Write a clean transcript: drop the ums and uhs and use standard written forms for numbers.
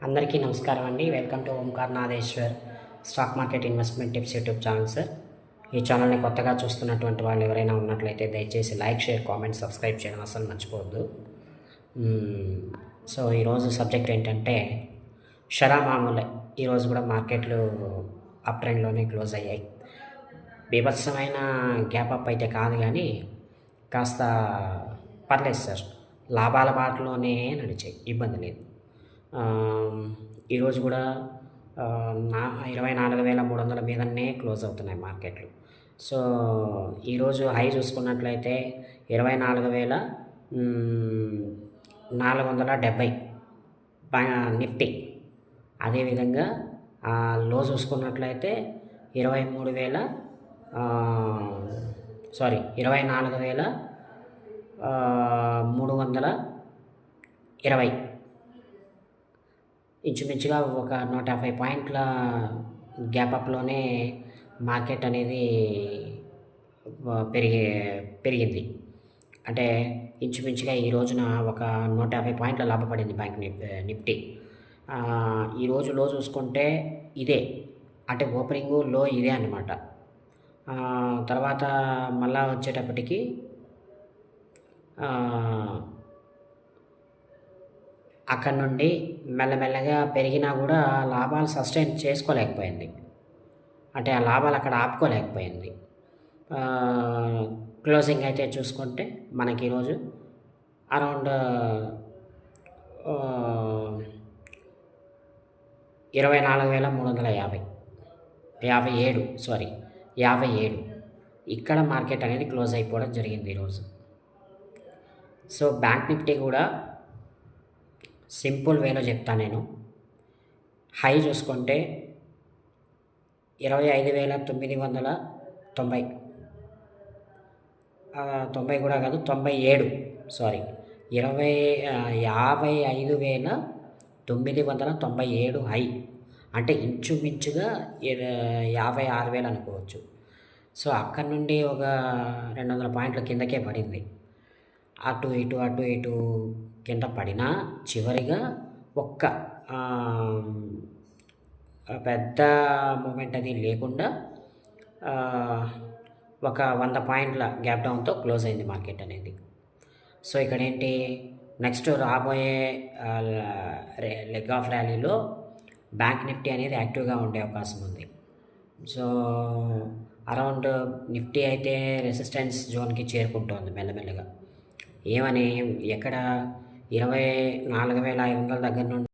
అందరికీ నమస్కారం అండి. Welcome to Omkar Nadeshwar stock market investment tips YouTube channel sir. ఈ ఛానల్ని కొత్తగా చూస్తున్నటువంటి వాళ్ళు ఎవరైనా ఉన్నట్లయితే దయచేసి లైక్, షేర్, కామెంట్, సబ్స్క్రైబ్ చేయడం అసలు మర్చిపోవద్దు. సో ఈరోజు సబ్జెక్ట్ ఏంటంటే మామూలే. ఈరోజు కూడా మార్కెట్లు అప్ ట్రెండ్లోనే క్లోజ్ అయ్యాయి. బీభత్సమైన గ్యాప్ అప్ అయితే కాదు కానీ కాస్త పర్లేదు సార్, లాభాల బాటలోనే నడిచాయి, ఇబ్బంది లేదు. ఈరోజు కూడా 24,300 మీదనే క్లోజ్ అవుతున్నాయి మార్కెట్లు. సో ఈరోజు హై చూసుకున్నట్లయితే 24,470 నిఫ్టీ. అదేవిధంగా లో చూసుకున్నట్లయితే 24,320. ఇంచుమించుగా ఒక 150 పాయింట్ల గ్యాప్ అప్లోనే మార్కెట్ అనేది పెరిగింది. అంటే ఇంచుమించుగా ఈ రోజున ఒక 150 పాయింట్ల లాభపడింది బ్యాంక్ నిఫ్టీ. ఈరోజు లో చూసుకుంటే ఇదే, అంటే ఓపెనింగు లో ఇదే అన్నమాట. తర్వాత మళ్ళా వచ్చేటప్పటికి అక్కడ నుండి మెల్లమెల్లగా పెరిగినా కూడా లాభాలు సస్టైన్ చేసుకోలేకపోయింది. అంటే ఆ లాభాలు అక్కడ ఆపుకోలేకపోయింది. క్లోజింగ్ అయితే చూసుకుంటే మనకి ఈరోజు అరౌండ్ 24,357 ఇక్కడ మార్కెట్ అనేది క్లోజ్ అయిపోవడం జరిగింది ఈరోజు. సో బ్యాంక్ నిఫ్టీ కూడా సింపుల్ వేలో చెప్తాను నేను. హై చూసుకుంటే 25,990, 90 కూడా కాదు, 97, 55,997 హై, అంటే ఇంచుమించుగా 56,000 అనుకోవచ్చు. సో అక్కడ నుండి ఒక 200 పాయింట్ల కిందకే పడింది. అటు ఇటు కింద పడినా చివరిగా ఒక్క పెద్ద మూమెంట్ అది లేకుండా ఒక 100 పాయింట్ల గ్యాప్ డౌన్తో క్లోజ్ అయింది మార్కెట్ అనేది. సో ఇక్కడ ఏంటి, నెక్స్ట్ రాబోయే లెగ్ ఆఫ్ ర్యాలీలో బ్యాంక్ నిఫ్టీ అనేది యాక్టివ్గా ఉండే అవకాశం ఉంది. సో అరౌండ్ నిఫ్టీ అయితే రెసిస్టెన్స్ జోన్కి చేరుకుంటోంది మెల్లమెల్లగా. ఏమని, ఎక్కడ 24,500 దగ్గర నుండి